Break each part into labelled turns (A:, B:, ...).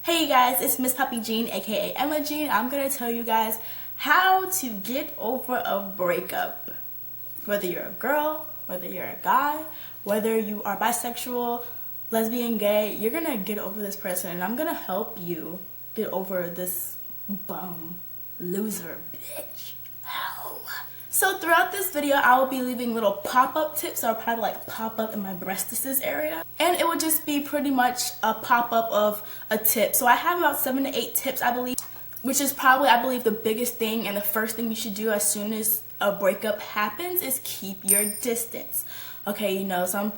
A: Hey guys, it's MsPapiJean, aka MsPapiJean. I'm gonna tell you guys how to get over a breakup. Whether you're a girl, whether you're a guy, whether you are bisexual, lesbian, gay, you're gonna get over this person, and I'm gonna help you get over this bum, loser, bitch. So throughout this video, I will be leaving little pop-up tips that will probably like pop up in my breastises area. And it will just be pretty much a pop-up of a tip. So I have about 7 to 8 tips, I believe, which is probably, I believe, the biggest thing and the first thing you should do as soon as a breakup happens is keep your distance. Okay, you know, some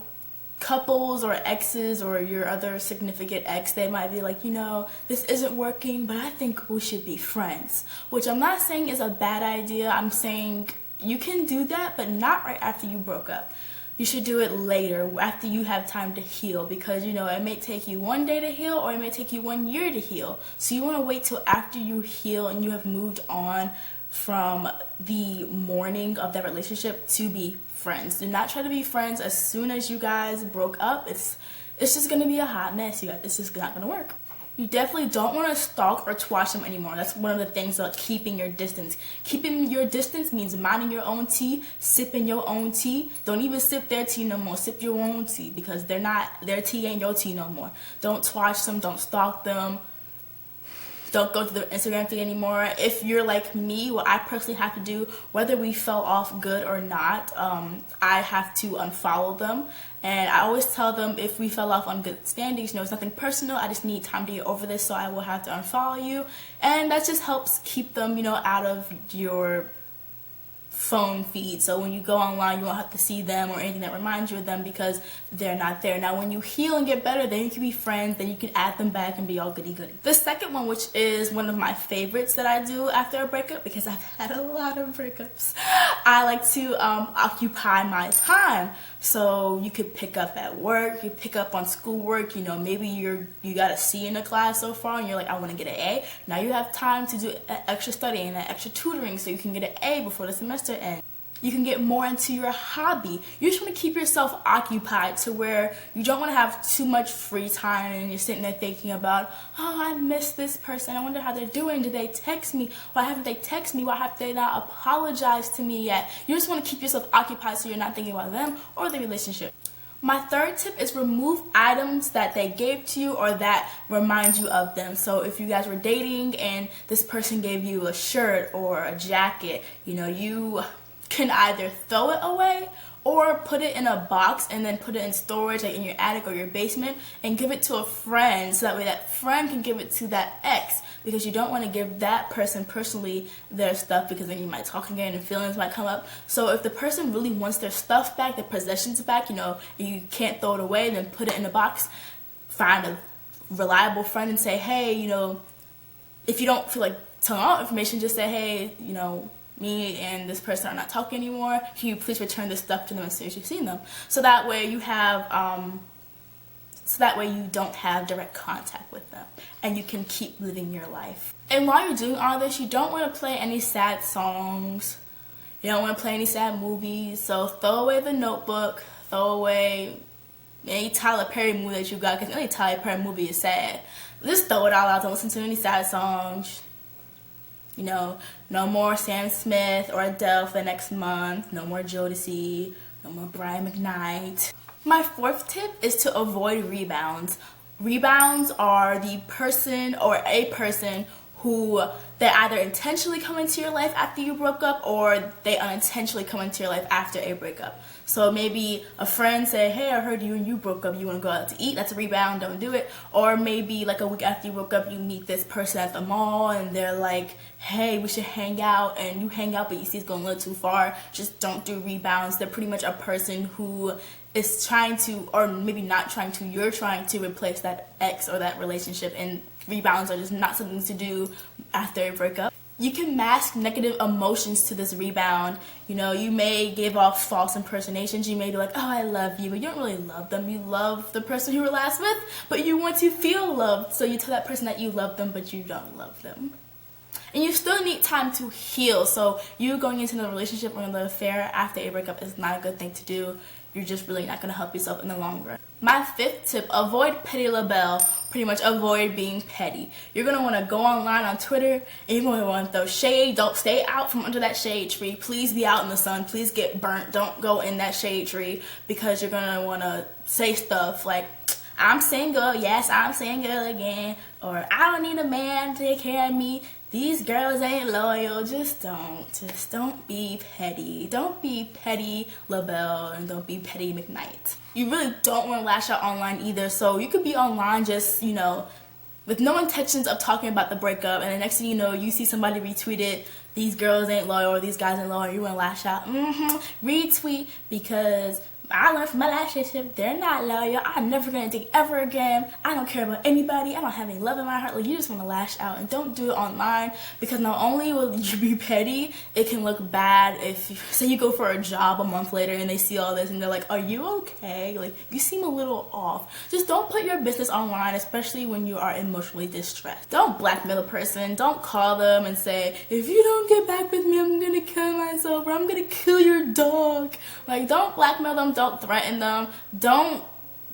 A: couples or exes or your other significant ex, they might be like, you know, this isn't working, but I think we should be friends. Which I'm not saying is a bad idea. I'm saying you can do that, but not right after you broke up. You should do it later, after you have time to heal, because, you know, it may take you 1 day to heal or it may take you 1 year to heal. So you want to wait till after you heal and you have moved on from the mourning of that relationship to be friends. Do not try to be friends as soon as you guys broke up. It's just going to be a hot mess, you guys. It's just not going to work. You definitely don't want to stalk or twatch them anymore. That's one of the things about keeping your distance. Keeping your distance means minding your own tea, sipping your own tea. Don't even sip their tea no more. Sip your own tea, because their tea ain't your tea no more. Don't twatch them. Don't stalk them. Don't go to their Instagram feed anymore. If you're like me, what I personally have to do, whether we fell off good or not, I have to unfollow them. And I always tell them, if we fell off on good standings, you know, it's nothing personal. I just need time to get over this, so I will have to unfollow you. And that just helps keep them, you know, out of your phone feed. So when you go online, you won't have to see them or anything that reminds you of them, because they're not there. Now when you heal and get better, then you can be friends, then you can add them back and be all goody goody. The second one, which is one of my favorites that I do after a breakup, because I've had a lot of breakups, I like to occupy my time. So you could pick up at work, you pick up on schoolwork, you know, maybe you got a C in the class so far and you're like, I want to get an A. Now you have time to do extra studying and extra tutoring so you can get an A before the semester ends. You can get more into your hobby. You just want to keep yourself occupied to where you don't want to have too much free time and you're sitting there thinking about, oh, I miss this person. I wonder how they're doing. Did they text me? Why haven't they texted me? Why have they not apologized to me yet? You just want to keep yourself occupied so you're not thinking about them or the relationship. My third tip is remove items that they gave to you or that remind you of them. So if you guys were dating and this person gave you a shirt or a jacket, you know, you can either throw it away or put it in a box and then put it in storage, like in your attic or your basement, and give it to a friend, so that way that friend can give it to that ex, because you don't want to give that person personally their stuff, because then you might talk again and feelings might come up. So if the person really wants their stuff back, their possessions back, you know, you can't throw it away, then put it in a box. Find a reliable friend and say, hey, you know, if you don't feel like telling all information, just say, hey, you know, me and this person are not talking anymore. Can you please return this stuff to them as soon as you've seen them? So that way you have, you don't have direct contact with them, and you can keep living your life. And while you're doing all this, you don't want to play any sad songs. You don't want to play any sad movies. So throw away The Notebook. Throw away any Tyler Perry movie that you got, because any Tyler Perry movie is sad. Just throw it all out. Don't listen to any sad songs. You know, no more Sam Smith or Adele for the next month. No more Jodeci. No more Brian McKnight. My fourth tip is to avoid rebounds. Rebounds are the person or a person who they either intentionally come into your life after you broke up, or they unintentionally come into your life after a breakup. So maybe a friend say, hey, I heard you and you broke up, you want to go out to eat? That's a rebound, don't do it. Or maybe like a week after you broke up, you meet this person at the mall and they're like, hey, we should hang out, and you hang out but you see it's going a little too far. Just don't do rebounds. They're pretty much a person who is trying to, or maybe not trying to, you're trying to replace that ex or that relationship, and rebounds are just not something to do after a breakup. You can mask negative emotions to this rebound. You know, you may give off false impersonations. You may be like, oh, I love you, but you don't really love them. You love the person you were last with, but you want to feel loved. So you tell that person that you love them, but you don't love them. And you still need time to heal. So you going into another relationship or another affair after a breakup is not a good thing to do. You're just really not going to help yourself in the long run. My fifth tip, avoid Petty LaBelle. pretty much avoid being petty. You're going to want to go online on Twitter and you're going to want to throw shade. Don't stay out from under that shade tree. Please be out in the sun. Please get burnt. Don't go in that shade tree, because you're going to want to say stuff like, I'm single, yes, I'm single again, or I don't need a man to take care of me. These girls ain't loyal. Just don't be petty. Don't be petty LaBelle, and don't be petty McKnight. You really don't want to lash out online either. So you could be online just, you know, with no intentions of talking about the breakup, and the next thing you know, you see somebody retweet it, these girls ain't loyal, or these guys ain't loyal, you want to lash out. Retweet, because I learned from my last relationship, they're not loyal. I'm never gonna date ever again. I don't care about anybody. I don't have any love in my heart. Like, you just want to lash out, and don't do it online, because not only will you be petty, it can look bad if you, say you go for a job a month later and they see all this and they're like, are you okay? Like, you seem a little off. Just don't put your business online, especially when you are emotionally distressed. Don't blackmail a person. Don't call them and say, if you don't get back with me, I'm gonna kill myself, or I'm gonna kill your dog. Like, don't blackmail them. Don't threaten them. Don't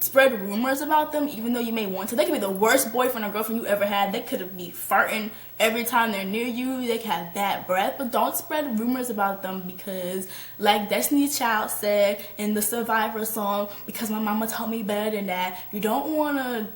A: spread rumors about them, even though you may want to. They could be the worst boyfriend or girlfriend you ever had. They could be farting every time they're near you. They could have bad breath. But don't spread rumors about them, because, like Destiny's Child said in the Survivor song, because my mama taught me better than that. You don't want to,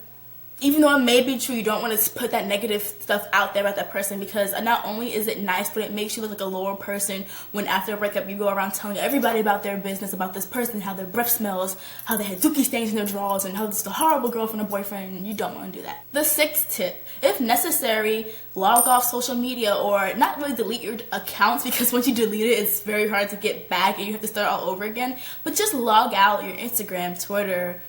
A: even though it may be true, you don't want to put that negative stuff out there about that person, because not only is it nice, but it makes you look like a lower person when after a breakup you go around telling everybody about their business, about this person, how their breath smells, how they had dookie stains in their drawers, and how this is a horrible girlfriend or boyfriend. You don't want to do that. The sixth tip, if necessary, log off social media, or not really delete your accounts, because once you delete it, it's very hard to get back and you have to start all over again. But just log out your Instagram, Twitter,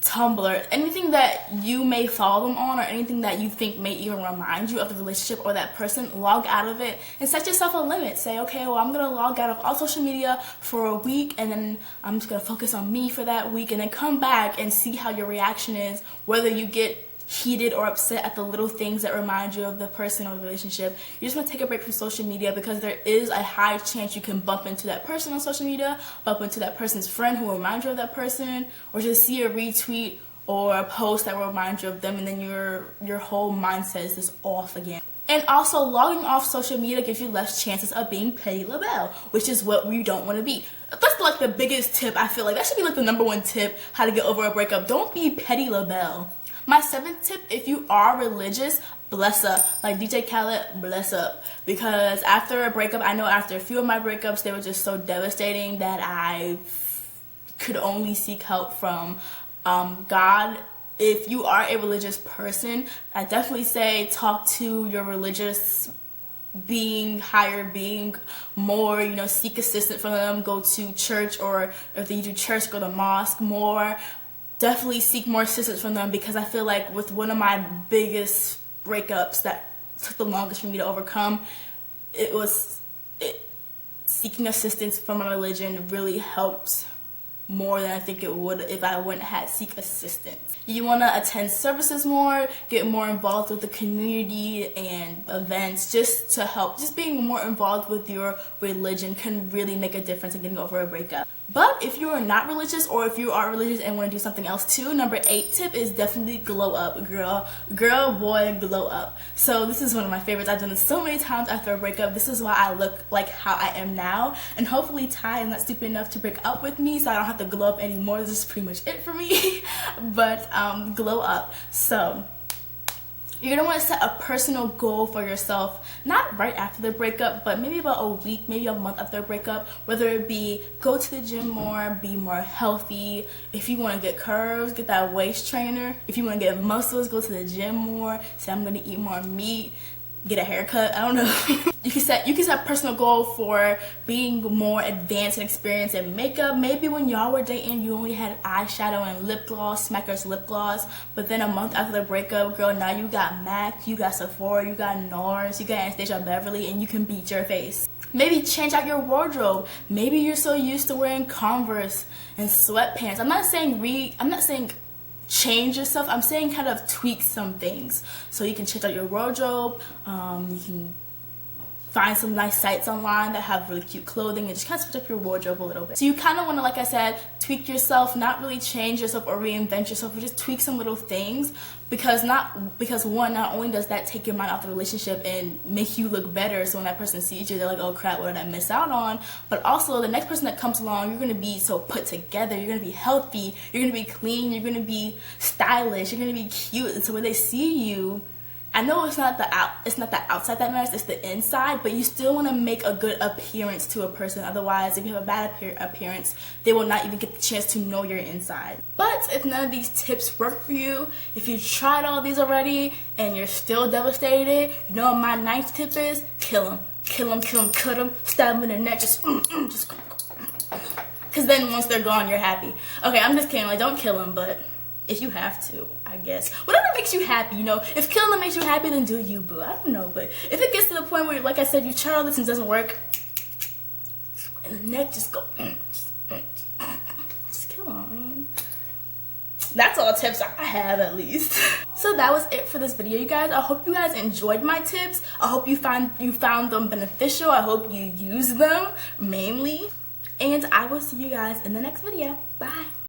A: Tumblr, anything that you may follow them on, or anything that you think may even remind you of the relationship or that person. Log out of it and set yourself a limit. Say, okay, well, I'm gonna log out of all social media for a week, and then I'm just gonna focus on me for that week, and then come back and see how your reaction is, whether you get heated or upset at the little things that remind you of the person or the relationship. You just want to take a break from social media, because there is a high chance you can bump into that person on social media, bump into that person's friend who will remind you of that person, or just see a retweet or a post that will remind you of them, and then your whole mindset is just off again. And also, logging off social media gives you less chances of being petty LaBelle, which is what we don't want to be. That's like the biggest tip. I feel like that should be like the #1 tip, how to get over a breakup. Don't be petty LaBelle. My 7th tip, if you are religious, bless up. Like DJ Khaled, bless up. Because after a breakup, I know after a few of my breakups, they were just so devastating that I could only seek help from God. If you are a religious person, I definitely say talk to your religious being, higher being more, you know, seek assistance from them, go to church, or if you do church, go to mosque more. Definitely seek more assistance from them, because I feel like with one of my biggest breakups that took the longest for me to overcome, seeking assistance from my religion really helped more than I think it would if I wouldn't have seek assistance. You want to attend services more, get more involved with the community and events, just to help. Just being more involved with your religion can really make a difference in getting over a breakup. But if you are not religious, or if you are religious and want to do something else too, #8 tip is definitely glow up. Girl, boy, glow up. So this is one of my favorites. I've done this so many times after a breakup. This is why I look like how I am now. And hopefully Ty is not stupid enough to break up with me, so I don't have to glow up anymore. This is pretty much it for me. But glow up. So you're going to want to set a personal goal for yourself, not right after the breakup, but maybe about a week, maybe a month after a breakup, whether it be go to the gym more, be more healthy. If you want to get curves, get that waist trainer. If you want to get muscles, go to the gym more. Say, I'm going to eat more meat, get a haircut. I don't know. You can set a personal goal for being more advanced and experienced in makeup. Maybe when y'all were dating, you only had eyeshadow and lip gloss, Smacker's lip gloss. But then a month after the breakup, girl, now you got MAC, you got Sephora, you got NARS, you got Anastasia Beverly, and you can beat your face. Maybe change out your wardrobe. Maybe you're so used to wearing Converse and sweatpants. I'm not saying change yourself. I'm saying kind of tweak some things so you can change out your wardrobe. You can find some nice sites online that have really cute clothing and just kind of switch up your wardrobe a little bit. So you kind of want to, like I said, tweak yourself, not really change yourself or reinvent yourself, but just tweak some little things, because one, not only does that take your mind off the relationship and make you look better, so when that person sees you, they're like, oh crap, what did I miss out on? But also, the next person that comes along, you're going to be so put together, you're going to be healthy, you're going to be clean, you're going to be stylish, you're going to be cute, and so when they see you, I know it's not the outside that matters, it's the inside, but you still want to make a good appearance to a person. Otherwise, if you have a bad appearance, they will not even get the chance to know your inside. But if none of these tips work for you, if you tried all these already and you're still devastated, you know what my 9th tip is? Kill them. Kill them, kill them, cut them, stab them in their neck, just because then once they're gone, you're happy. Okay, I'm just kidding, like, don't kill them, but if you have to, I guess. Whatever makes you happy, you know. If killing them makes you happy, then do you, boo. I don't know, but if it gets to the point where, like I said, you try all this and it doesn't work, and the neck just go, just kill them. I mean, that's all tips I have, at least. So that was it for this video, you guys. I hope you guys enjoyed my tips. I hope you found them beneficial. I hope you use them, mainly. And I will see you guys in the next video. Bye.